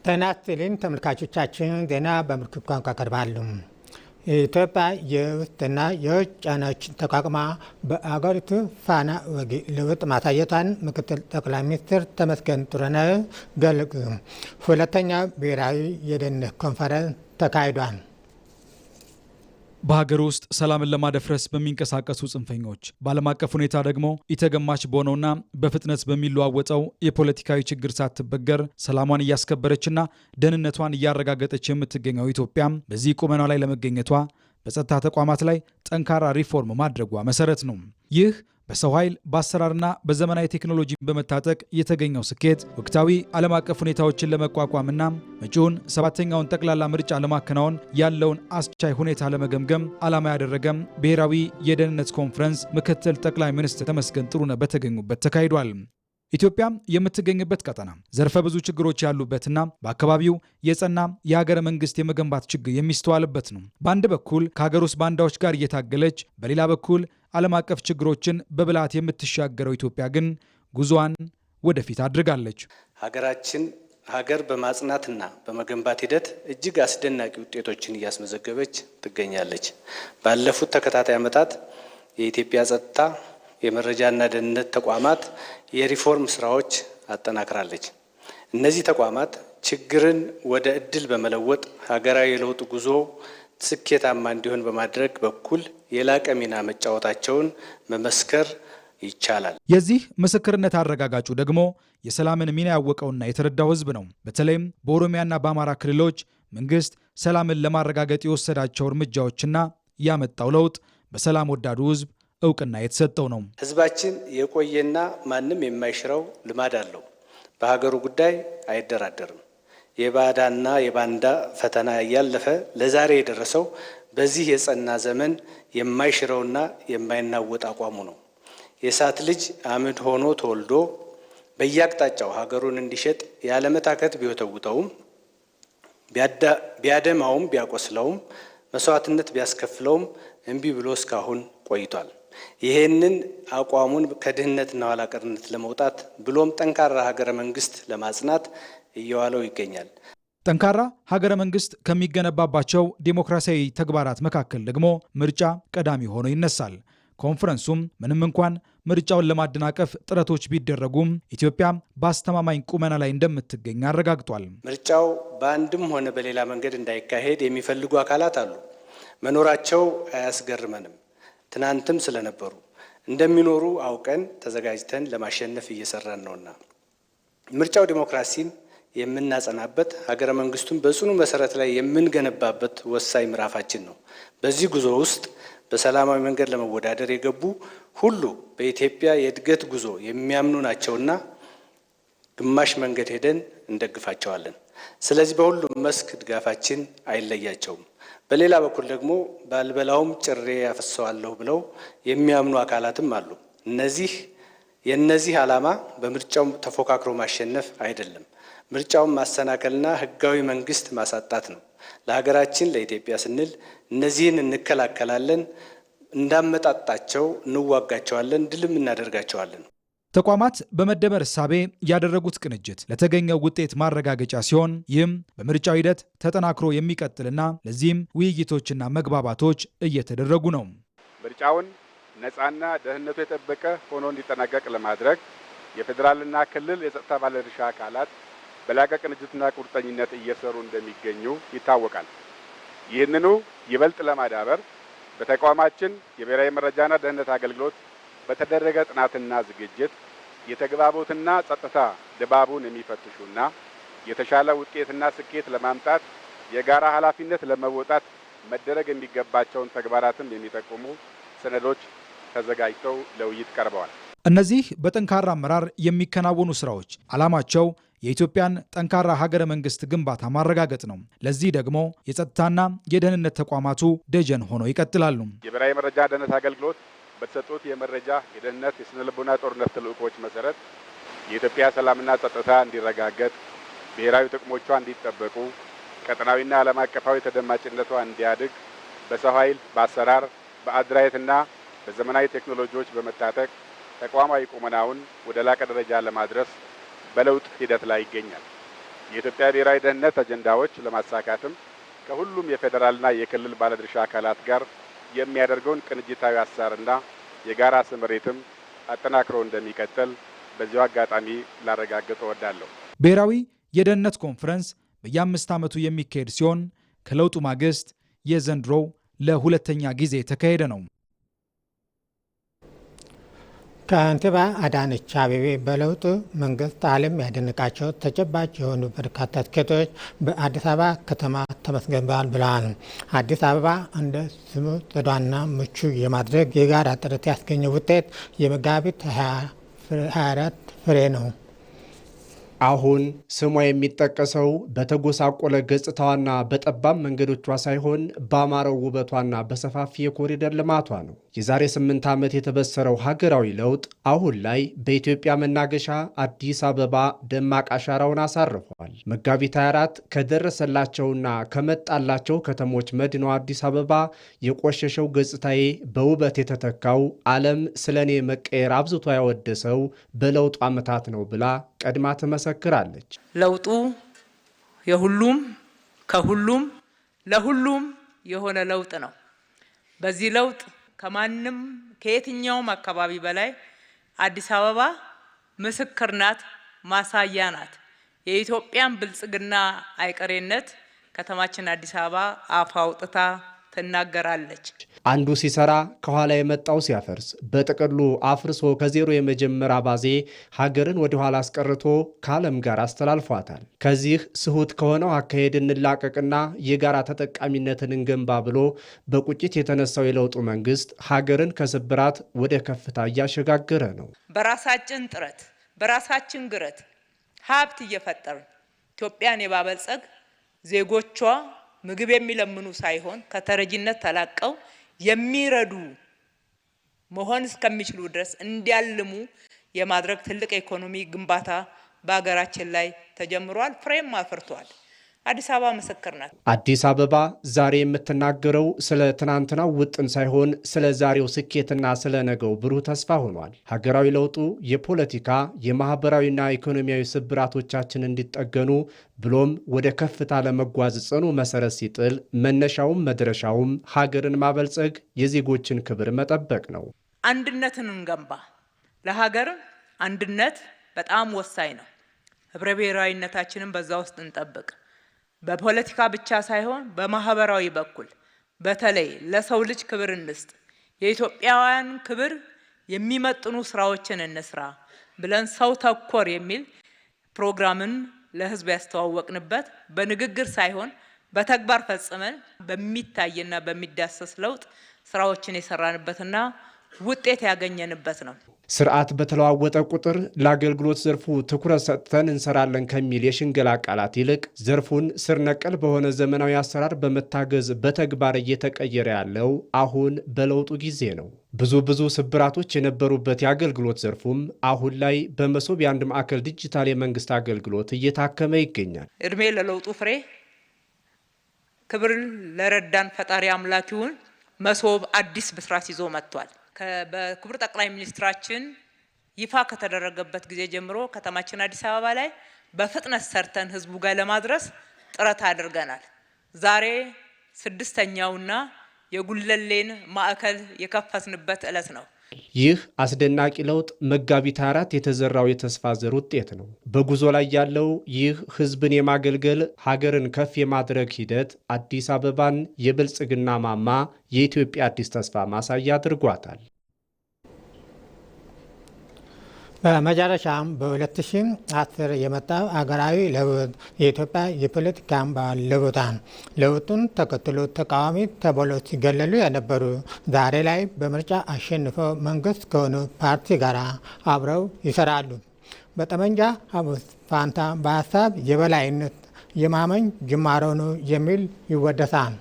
ጤና ይስጥልኝ ተመልካቾቻችን፣ ዜና በምልክት ቋንቋ ቀርባሉ። ኢትዮጵያ የውስጥና የውጭ ጫናዎችን ተቋቁማ በአገሪቱ ፋና ወጊ ለውጥ ማሳየቷን ምክትል ጠቅላይ ሚኒስትር ተመስገን ጥሩነህ ገለጹ። ሁለተኛው ብሔራዊ የደህንነት ኮንፈረንስ ተካሂዷል። በሀገር ውስጥ ሰላምን ለማደፍረስ በሚንቀሳቀሱ ጽንፈኞች በዓለም አቀፍ ሁኔታ ደግሞ ኢተገማች በሆነውና በፍጥነት በሚለዋወጠው የፖለቲካዊ ችግር ሳትበገር ሰላሟን እያስከበረችና ደህንነቷን እያረጋገጠች የምትገኘው ኢትዮጵያ በዚህ ቁመና ላይ ለመገኘቷ በጸጥታ ተቋማት ላይ ጠንካራ ሪፎርም ማድረጓ መሰረት ነው። ይህ በሰው ኃይል በአሰራርና በዘመናዊ ቴክኖሎጂ በመታጠቅ የተገኘው ስኬት ወቅታዊ ዓለም አቀፍ ሁኔታዎችን ለመቋቋምና መጪውን ሰባተኛውን ጠቅላላ ምርጫ ለማከናወን ያለውን አስቻይ ሁኔታ ለመገምገም ዓላማ ያደረገም ብሔራዊ የደህንነት ኮንፈረንስ ምክትል ጠቅላይ ሚኒስትር ተመስገን ጥሩነህ በተገኙበት ተካሂዷል። ኢትዮጵያ የምትገኝበት ቀጠና ዘርፈ ብዙ ችግሮች ያሉበትና በአካባቢው የጸና የሀገረ መንግስት የመገንባት ችግር የሚስተዋልበት ነው። በአንድ በኩል ከሀገር ውስጥ ባንዳዎች ጋር እየታገለች፣ በሌላ በኩል ዓለም አቀፍ ችግሮችን በብልሃት የምትሻገረው ኢትዮጵያ ግን ጉዞዋን ወደፊት አድርጋለች። ሀገራችን ሀገር በማጽናትና በመገንባት ሂደት እጅግ አስደናቂ ውጤቶችን እያስመዘገበች ትገኛለች። ባለፉት ተከታታይ ዓመታት የኢትዮጵያ ጸጥታ የመረጃና ደህንነት ተቋማት የሪፎርም ስራዎች አጠናክራለች። እነዚህ ተቋማት ችግርን ወደ እድል በመለወጥ ሀገራዊ የለውጥ ጉዞ ስኬታማ እንዲሆን በማድረግ በኩል የላቀ ሚና መጫወታቸውን መመስከር ይቻላል። የዚህ ምስክርነት አረጋጋጩ ደግሞ የሰላምን ሚና ያወቀውና የተረዳው ህዝብ ነው። በተለይም በኦሮሚያና በአማራ ክልሎች መንግስት ሰላምን ለማረጋገጥ የወሰዳቸው እርምጃዎችና ያመጣው ለውጥ በሰላም ወዳዱ ህዝብ እውቅና የተሰጠው ነው። ህዝባችን የቆየና ማንም የማይሽረው ልማድ አለው። በሀገሩ ጉዳይ አይደራደርም። የባዳና የባንዳ ፈተና ያለፈ ለዛሬ የደረሰው በዚህ የጸና ዘመን የማይሽረውና የማይናወጥ አቋሙ ነው። የእሳት ልጅ አመድ ሆኖ ተወልዶ በየአቅጣጫው ሀገሩን እንዲሸጥ ያለመታከት ቢወተውተውም ቢያደማውም ቢያቆስለውም መስዋዕትነት ቢያስከፍለውም እምቢ ብሎ እስካሁን ቆይቷል። ይህንን አቋሙን ከድህነትና ኋላቀርነት ለመውጣት ብሎም ጠንካራ ሀገረ መንግስት ለማጽናት እየዋለው ይገኛል። ጠንካራ ሀገረ መንግስት ከሚገነባባቸው ዴሞክራሲያዊ ተግባራት መካከል ደግሞ ምርጫ ቀዳሚ ሆኖ ይነሳል። ኮንፈረንሱም ምንም እንኳን ምርጫውን ለማደናቀፍ ጥረቶች ቢደረጉም ኢትዮጵያ በአስተማማኝ ቁመና ላይ እንደምትገኝ አረጋግጧል። ምርጫው በአንድም ሆነ በሌላ መንገድ እንዳይካሄድ የሚፈልጉ አካላት አሉ። መኖራቸው አያስገርመንም። ትናንትም ስለነበሩ እንደሚኖሩ አውቀን ተዘጋጅተን ለማሸነፍ እየሰራን ነውና ምርጫው ዲሞክራሲን የምናጸናበት ሀገረ መንግስቱን በጽኑ መሰረት ላይ የምንገነባበት ወሳኝ ምዕራፋችን ነው። በዚህ ጉዞ ውስጥ በሰላማዊ መንገድ ለመወዳደር የገቡ ሁሉ በኢትዮጵያ የእድገት ጉዞ የሚያምኑ ናቸውና ግማሽ መንገድ ሄደን እንደግፋቸዋለን። ስለዚህ በሁሉም መስክ ድጋፋችን አይለያቸውም። በሌላ በኩል ደግሞ ባልበላውም ጭሬ ያፈሰዋለሁ ብለው የሚያምኑ አካላትም አሉ። የነዚህ ዓላማ በምርጫው ተፎካክሮ ማሸነፍ አይደለም፣ ምርጫውን ማሰናከልና ህጋዊ መንግስት ማሳጣት ነው። ለሀገራችን ለኢትዮጵያ ስንል እነዚህን እንከላከላለን፣ እንዳመጣጣቸው እንዋጋቸዋለን፣ ድልም እናደርጋቸዋለን። ተቋማት በመደመር እሳቤ ያደረጉት ቅንጅት ለተገኘው ውጤት ማረጋገጫ ሲሆን ይህም በምርጫው ሂደት ተጠናክሮ የሚቀጥልና ለዚህም ውይይቶችና መግባባቶች እየተደረጉ ነው። ምርጫውን ነፃና ደህንነቱ የጠበቀ ሆኖ እንዲጠናቀቅ ለማድረግ የፌዴራልና ክልል የጸጥታ ባለድርሻ አካላት በላቀ ቅንጅትና ቁርጠኝነት እየሰሩ እንደሚገኙ ይታወቃል። ይህንኑ ይበልጥ ለማዳበር በተቋማችን የብሔራዊ መረጃና ደህንነት አገልግሎት በተደረገ ጥናትና ዝግጅት የተግባቦትና ጸጥታ ድባቡን የሚፈትሹና የተሻለ ውጤትና ስኬት ለማምጣት የጋራ ኃላፊነት ለመወጣት መደረግ የሚገባቸውን ተግባራትም የሚጠቁሙ ሰነዶች ተዘጋጅተው ለውይይት ቀርበዋል። እነዚህ በጠንካራ አመራር የሚከናወኑ ስራዎች ዓላማቸው የኢትዮጵያን ጠንካራ ሀገረ መንግስት ግንባታ ማረጋገጥ ነው። ለዚህ ደግሞ የጸጥታና የደህንነት ተቋማቱ ደጀን ሆነው ይቀጥላሉ። የብሔራዊ መረጃ ደህንነት አገልግሎት በተሰጡት የመረጃ የደህንነት የስነ ልቦና ጦርነት ተልዕኮች መሰረት የኢትዮጵያ ሰላምና ጸጥታ እንዲረጋገጥ፣ ብሔራዊ ጥቅሞቿ እንዲጠበቁ፣ ቀጠናዊና ዓለም አቀፋዊ ተደማጭነቷ እንዲያድግ በሰው ኃይል፣ በአሰራር፣ በአደራጀትና በዘመናዊ ቴክኖሎጂዎች በመታጠቅ ተቋማዊ ቁመናውን ወደ ላቀ ደረጃ ለማድረስ በለውጥ ሂደት ላይ ይገኛል። የኢትዮጵያ ብሔራዊ ደህንነት አጀንዳዎች ለማሳካትም ከሁሉም የፌዴራልና የክልል ባለድርሻ አካላት ጋር የሚያደርገውን ቅንጅታዊ አሰራርና የጋራ ስምሪትም አጠናክሮ እንደሚቀጥል በዚሁ አጋጣሚ ላረጋግጥ እወዳለሁ። ብሔራዊ የደህንነት ኮንፈረንስ በየ5 ዓመቱ የሚካሄድ ሲሆን ከለውጡ ማግስት የዘንድሮው ለሁለተኛ ጊዜ ተካሄደ ነው። ከንቲባ አዳነች አቤቤ በለውጡ መንግስት ዓለም ያደነቃቸው ተጨባጭ የሆኑ በርካታ ስኬቶች በአዲስ አበባ ከተማ ተመስግነዋል ብለዋል። አዲስ አበባ እንደ ስሙ ጽዷና ምቹ የማድረግ የጋራ ጥረት ያስገኘው ውጤት የመጋቢት 24 ፍሬ ነው። አሁን ስሟ የሚጠቀሰው በተጎሳቆለ ገጽታዋና በጠባብ መንገዶቿ ሳይሆን በአማረው ውበቷና በሰፋፊ የኮሪደር ልማቷ ነው። የዛሬ 8 ዓመት የተበሰረው ሀገራዊ ለውጥ አሁን ላይ በኢትዮጵያ መናገሻ አዲስ አበባ ደማቅ አሻራውን አሳርፏል። መጋቢት 24 ከደረሰላቸውና ከመጣላቸው ከተሞች መዲናዋ አዲስ አበባ የቆሸሸው ገጽታዬ በውበት የተተካው ዓለም ስለኔ መቀየር አብዝቶ ያወደሰው በለውጡ ዓመታት ነው ብላ ቀድማ ትመሰክራለች። ለውጡ የሁሉም ከሁሉም ለሁሉም የሆነ ለውጥ ነው። በዚህ ለውጥ ከማንም ከየትኛውም አካባቢ በላይ አዲስ አበባ ምስክር ናት፣ ማሳያ ናት። የኢትዮጵያን ብልጽግና አይቀሬነት ከተማችን አዲስ አበባ አፍ አውጥታ ትናገራለች። አንዱ ሲሰራ ከኋላ የመጣው ሲያፈርስ፣ በጥቅሉ አፍርሶ ከዜሮ የመጀመር አባዜ ሀገርን ወደ ኋላ አስቀርቶ ከዓለም ጋር አስተላልፏታል። ከዚህ ስሁት ከሆነው አካሄድ እንላቀቅና የጋራ ተጠቃሚነትን እንገንባ ብሎ በቁጭት የተነሳው የለውጡ መንግስት ሀገርን ከስብራት ወደ ከፍታ እያሸጋገረ ነው። በራሳችን ጥረት በራሳችን ግረት ሀብት እየፈጠርን ኢትዮጵያን የማበልጸግ ዜጎቿ ምግብ የሚለምኑ ሳይሆን ከተረጂነት ተላቀው የሚረዱ መሆን እስከሚችሉ ድረስ እንዲያልሙ የማድረግ ትልቅ ኢኮኖሚ ግንባታ በሀገራችን ላይ ተጀምሯል፣ ፍሬም አፍርቷል። አዲስ አበባ ምስክር ናት። አዲስ አበባ ዛሬ የምትናገረው ስለ ትናንትናው ውጥን ሳይሆን ስለ ዛሬው ስኬትና ስለ ነገው ብሩህ ተስፋ ሆኗል። ሀገራዊ ለውጡ የፖለቲካ የማህበራዊና ኢኮኖሚያዊ ስብራቶቻችን እንዲጠገኑ ብሎም ወደ ከፍታ ለመጓዝ ጽኑ መሰረት ሲጥል መነሻውም መድረሻውም ሀገርን ማበልጸግ፣ የዜጎችን ክብር መጠበቅ ነው። አንድነትን እንገንባ። ለሀገር አንድነት በጣም ወሳኝ ነው። ህብረ ብሔራዊነታችንን በዛ ውስጥ እንጠብቅ። በፖለቲካ ብቻ ሳይሆን በማህበራዊ በኩል በተለይ ለሰው ልጅ ክብር እንስጥ። የኢትዮጵያውያን ክብር የሚመጥኑ ስራዎችን እንስራ ብለን ሰው ተኮር የሚል ፕሮግራምን ለህዝብ ያስተዋወቅንበት በንግግር ሳይሆን በተግባር ፈጽመን በሚታይና በሚዳሰስ ለውጥ ስራዎችን የሰራንበትና ውጤት ያገኘንበት ነው። ስርዓት በተለዋወጠ ቁጥር ለአገልግሎት ዘርፉ ትኩረት ሰጥተን እንሰራለን ከሚል የሽንገላ ቃላት ይልቅ ዘርፉን ስር ነቀል በሆነ ዘመናዊ አሰራር በመታገዝ በተግባር እየተቀየረ ያለው አሁን በለውጡ ጊዜ ነው። ብዙ ስብራቶች የነበሩበት የአገልግሎት ዘርፉም አሁን ላይ በመሶብ የአንድ ማዕከል ዲጂታል የመንግስት አገልግሎት እየታከመ ይገኛል። እድሜ ለለውጡ ፍሬ፣ ክብር ለረዳን ፈጣሪ አምላክ ይሁን። መሶብ አዲስ ብስራት ይዞ መጥቷል። በክቡር ጠቅላይ ሚኒስትራችን ይፋ ከተደረገበት ጊዜ ጀምሮ ከተማችን አዲስ አበባ ላይ በፍጥነት ሰርተን ህዝቡ ጋር ለማድረስ ጥረት አድርገናል። ዛሬ 6ኛውና የጉለሌን ማዕከል የከፈትንበት ዕለት ነው። ይህ አስደናቂ ለውጥ መጋቢት 24 የተዘራው የተስፋ ዘር ውጤት ነው። በጉዞ ላይ ያለው ይህ ህዝብን የማገልገል ሀገርን ከፍ የማድረግ ሂደት አዲስ አበባን የብልጽግና ማማ፣ የኢትዮጵያ አዲስ ተስፋ ማሳያ አድርጓታል። በመጨረሻም በ2010 የመጣው አገራዊ ለውጥ የኢትዮጵያ የፖለቲካ ባህል ለውጣን ለውጡን ተከትሎ ተቃዋሚ ተብለው ሲገለሉ የነበሩ ዛሬ ላይ በምርጫ አሸንፈው መንግስት ከሆኑ ፓርቲ ጋር አብረው ይሰራሉ። በጠመንጃ አቡስ ፋንታ በሀሳብ የበላይነት የማመኝ ጅማሮ ነው የሚል ይወደሳል።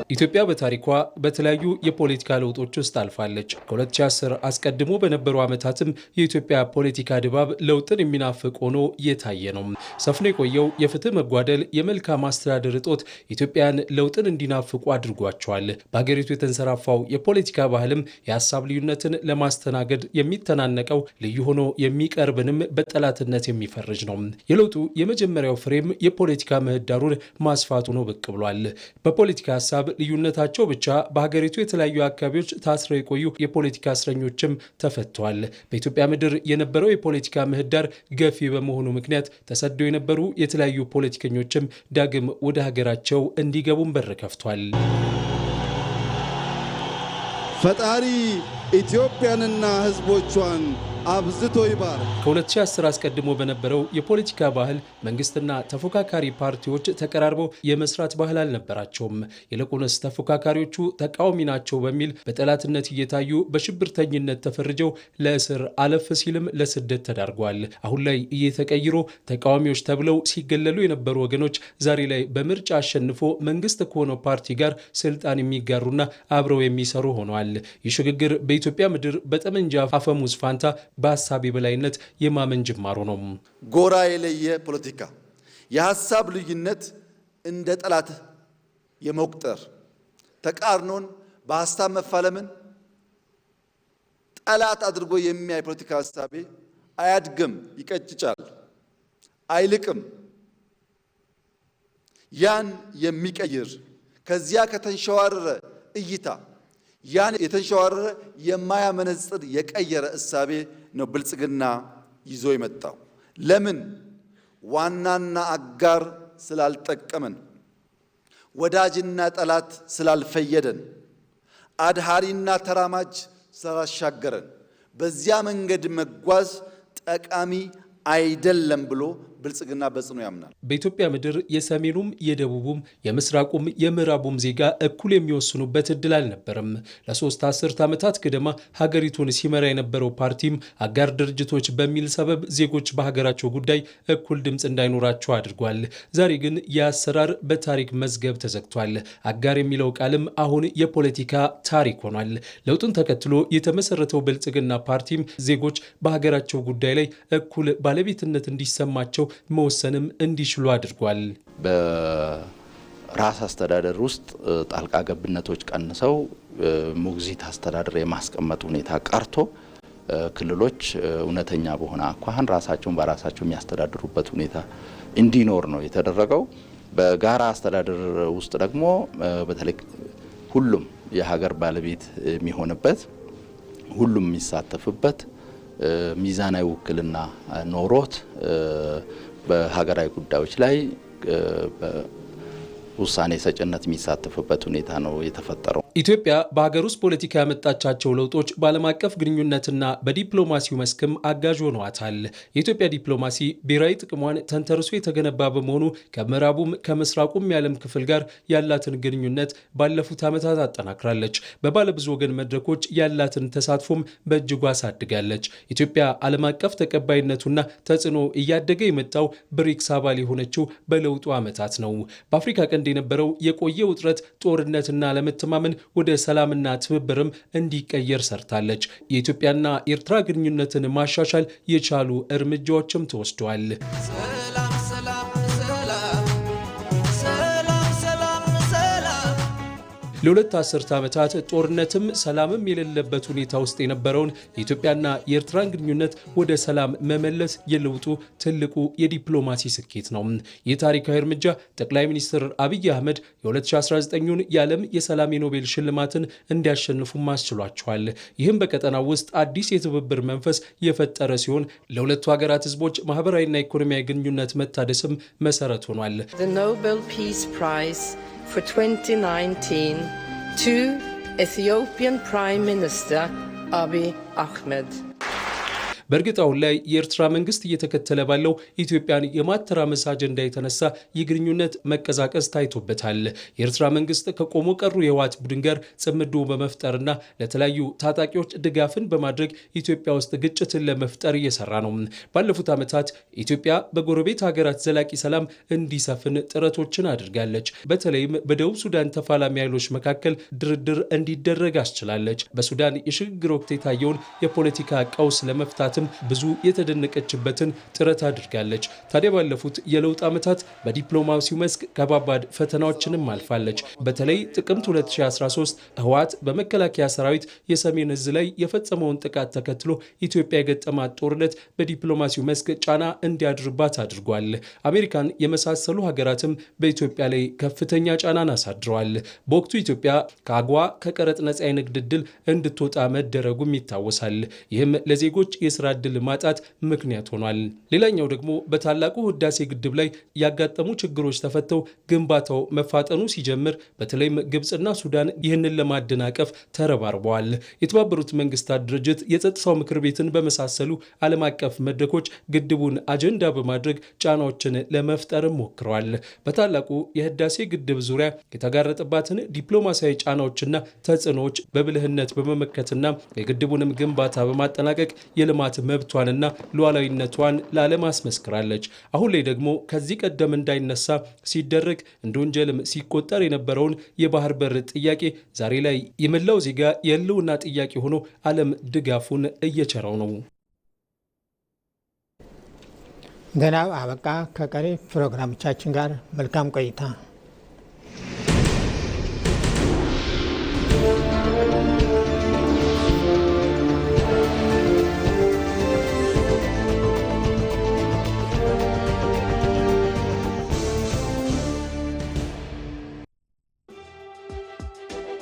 ኢትዮጵያ በታሪኳ በተለያዩ የፖለቲካ ለውጦች ውስጥ አልፋለች። ከ2010 አስቀድሞ በነበሩ ዓመታትም የኢትዮጵያ ፖለቲካ ድባብ ለውጥን የሚናፍቅ ሆኖ የታየ ነው። ሰፍኖ የቆየው የፍትህ መጓደል፣ የመልካም አስተዳደር እጦት ኢትዮጵያን ለውጥን እንዲናፍቁ አድርጓቸዋል። በሀገሪቱ የተንሰራፋው የፖለቲካ ባህልም የሀሳብ ልዩነትን ለማስተናገድ የሚተናነቀው ልዩ ሆኖ የሚቀርብንም በጠላትነት የሚፈርጅ ነው። የለውጡ የመጀመሪያው ፍሬም የፖለቲካ ምህዳሩን ማስፋቱ ነው ብቅ ብሏል። በፖለቲካ ሀሳብ ልዩነታቸው ብቻ በሀገሪቱ የተለያዩ አካባቢዎች ታስረው የቆዩ የፖለቲካ እስረኞችም ተፈተዋል። በኢትዮጵያ ምድር የነበረው የፖለቲካ ምህዳር ገፊ በመሆኑ ምክንያት ተሰደው የነበሩ የተለያዩ ፖለቲከኞችም ዳግም ወደ ሀገራቸው እንዲገቡም በር ከፍቷል። ፈጣሪ ኢትዮጵያንና ሕዝቦቿን አብዝቶ ይባር። ከ2010 አስቀድሞ በነበረው የፖለቲካ ባህል መንግስትና ተፎካካሪ ፓርቲዎች ተቀራርበው የመስራት ባህል አልነበራቸውም። ይልቁንስ ተፎካካሪዎቹ ተቃዋሚ ናቸው በሚል በጠላትነት እየታዩ በሽብርተኝነት ተፈርጀው ለእስር አለፍ ሲልም ለስደት ተዳርገዋል። አሁን ላይ እየተቀይሮ ተቃዋሚዎች ተብለው ሲገለሉ የነበሩ ወገኖች ዛሬ ላይ በምርጫ አሸንፎ መንግስት ከሆነው ፓርቲ ጋር ስልጣን የሚጋሩና አብረው የሚሰሩ ሆነዋል። ይህ ሽግግር በኢትዮጵያ ምድር በጠመንጃ አፈሙዝ ፋንታ በሀሳብ የበላይነት የማመን ጅማሮ ነው። ጎራ የለየ ፖለቲካ የሀሳብ ልዩነት እንደ ጠላት የመቁጠር ተቃርኖን በሀሳብ መፋለምን ጠላት አድርጎ የሚያይ ፖለቲካ ሀሳቤ አያድግም፣ ይቀጭጫል፣ አይልቅም። ያን የሚቀይር ከዚያ ከተንሸዋረረ እይታ ያን የተንሸዋረረ የማያመነጽር የቀየረ እሳቤ ነው ብልጽግና ይዞ የመጣው። ለምን? ዋናና አጋር ስላልጠቀመን፣ ወዳጅና ጠላት ስላልፈየደን፣ አድሃሪና ተራማጅ ስላሻገረን፣ በዚያ መንገድ መጓዝ ጠቃሚ አይደለም ብሎ ብልጽግና በጽኑ ያምናል። በኢትዮጵያ ምድር የሰሜኑም የደቡቡም የምስራቁም የምዕራቡም ዜጋ እኩል የሚወስኑበት እድል አልነበረም። ለሶስት አስርት ዓመታት ገደማ ሀገሪቱን ሲመራ የነበረው ፓርቲም አጋር ድርጅቶች በሚል ሰበብ ዜጎች በሀገራቸው ጉዳይ እኩል ድምፅ እንዳይኖራቸው አድርጓል። ዛሬ ግን የአሰራር በታሪክ መዝገብ ተዘግቷል። አጋር የሚለው ቃልም አሁን የፖለቲካ ታሪክ ሆኗል። ለውጡን ተከትሎ የተመሰረተው ብልጽግና ፓርቲም ዜጎች በሀገራቸው ጉዳይ ላይ እኩል ባለቤትነት እንዲሰማቸው መወሰንም እንዲችሉ አድርጓል። በራስ አስተዳደር ውስጥ ጣልቃ ገብነቶች ቀንሰው ሞግዚት አስተዳደር የማስቀመጥ ሁኔታ ቀርቶ ክልሎች እውነተኛ በሆነ አኳኋን ራሳቸውን በራሳቸው የሚያስተዳድሩበት ሁኔታ እንዲኖር ነው የተደረገው። በጋራ አስተዳደር ውስጥ ደግሞ በተለይ ሁሉም የሀገር ባለቤት የሚሆንበት፣ ሁሉም የሚሳተፍበት ሚዛናዊ ውክልና ኖሮት በሀገራዊ ጉዳዮች ላይ ውሳኔ ሰጭነት የሚሳተፍበት ሁኔታ ነው የተፈጠረው። ኢትዮጵያ በሀገር ውስጥ ፖለቲካ ያመጣቻቸው ለውጦች በዓለም አቀፍ ግንኙነትና በዲፕሎማሲው መስክም አጋዥ ሆነዋታል። የኢትዮጵያ ዲፕሎማሲ ብሔራዊ ጥቅሟን ተንተርሶ የተገነባ በመሆኑ ከምዕራቡም ከምስራቁም የዓለም ክፍል ጋር ያላትን ግንኙነት ባለፉት ዓመታት አጠናክራለች። በባለብዙ ወገን መድረኮች ያላትን ተሳትፎም በእጅጉ አሳድጋለች። ኢትዮጵያ ዓለም አቀፍ ተቀባይነቱና ተጽዕኖ እያደገ የመጣው ብሪክስ አባል የሆነችው በለውጡ ዓመታት ነው። በአፍሪካ ቀንድ የነበረው የቆየ ውጥረት፣ ጦርነትና አለመተማመን ወደ ሰላምና ትብብርም እንዲቀየር ሰርታለች። የኢትዮጵያና ኤርትራ ግንኙነትን ማሻሻል የቻሉ እርምጃዎችም ተወስደዋል። ለሁለት አስርት ዓመታት ጦርነትም ሰላምም የሌለበት ሁኔታ ውስጥ የነበረውን የኢትዮጵያና የኤርትራን ግንኙነት ወደ ሰላም መመለስ የለውጡ ትልቁ የዲፕሎማሲ ስኬት ነው። ይህ ታሪካዊ እርምጃ ጠቅላይ ሚኒስትር አብይ አህመድ የ2019ን የዓለም የሰላም የኖቤል ሽልማትን እንዲያሸንፉም አስችሏቸዋል። ይህም በቀጠናው ውስጥ አዲስ የትብብር መንፈስ የፈጠረ ሲሆን ለሁለቱ ሀገራት ህዝቦች ማህበራዊና ኢኮኖሚያዊ ግንኙነት መታደስም መሰረት ሆኗል። For 2019 to Ethiopian Prime Minister Abiy Ahmed. በእርግጥ አሁን ላይ የኤርትራ መንግስት እየተከተለ ባለው ኢትዮጵያን የማተራመስ አጀንዳ የተነሳ የግንኙነት መቀዛቀዝ ታይቶበታል። የኤርትራ መንግስት ከቆሞ ቀሩ የህወሓት ቡድን ጋር ጽምዶ በመፍጠርና ለተለያዩ ታጣቂዎች ድጋፍን በማድረግ ኢትዮጵያ ውስጥ ግጭትን ለመፍጠር እየሰራ ነው። ባለፉት ዓመታት ኢትዮጵያ በጎረቤት ሀገራት ዘላቂ ሰላም እንዲሰፍን ጥረቶችን አድርጋለች። በተለይም በደቡብ ሱዳን ተፋላሚ ኃይሎች መካከል ድርድር እንዲደረግ አስችላለች። በሱዳን የሽግግር ወቅት የታየውን የፖለቲካ ቀውስ ለመፍታትም ብዙ የተደነቀችበትን ጥረት አድርጋለች። ታዲያ ባለፉት የለውጥ ዓመታት በዲፕሎማሲው መስክ ከባባድ ፈተናዎችንም አልፋለች። በተለይ ጥቅምት 2013 ህወሓት በመከላከያ ሰራዊት የሰሜን እዝ ላይ የፈጸመውን ጥቃት ተከትሎ ኢትዮጵያ የገጠማት ጦርነት በዲፕሎማሲው መስክ ጫና እንዲያድርባት አድርጓል። አሜሪካን የመሳሰሉ ሀገራትም በኢትዮጵያ ላይ ከፍተኛ ጫናን አሳድረዋል። በወቅቱ ኢትዮጵያ ከአግዋ ከቀረጥ ነጻ የንግድ ዕድል እንድትወጣ መደረጉም ይታወሳል። ይህም ለዜጎች የስራ ዕድል ማጣት ምክንያት ሆኗል። ሌላኛው ደግሞ በታላቁ ህዳሴ ግድብ ላይ ያጋጠሙ ችግሮች ተፈተው ግንባታው መፋጠኑ ሲጀምር በተለይም ግብፅና ሱዳን ይህንን ለማደናቀፍ ተረባርበዋል። የተባበሩት መንግስታት ድርጅት የጸጥታው ምክር ቤትን በመሳሰሉ ዓለም አቀፍ መድረኮች ግድቡን አጀንዳ በማድረግ ጫናዎችን ለመፍጠርም ሞክረዋል። በታላቁ የህዳሴ ግድብ ዙሪያ የተጋረጠባትን ዲፕሎማሲያዊ ጫናዎችና ተጽዕኖዎች በብልህነት በመመከትና የግድቡንም ግንባታ በማጠናቀቅ የልማት መብቷንና ሉዓላዊነቷን ለዓለም አስመስክራለች። አሁን ላይ ደግሞ ከዚህ ቀደም እንዳይነሳ ሲደረግ እንደ ወንጀልም ሲቆጠር የነበረውን የባህር በር ጥያቄ ዛሬ ላይ የመላው ዜጋ የህልውና ጥያቄ ሆኖ ዓለም ድጋፉን እየቸረው ነው። ዜናው አበቃ። ከቀሪ ፕሮግራሞቻችን ጋር መልካም ቆይታ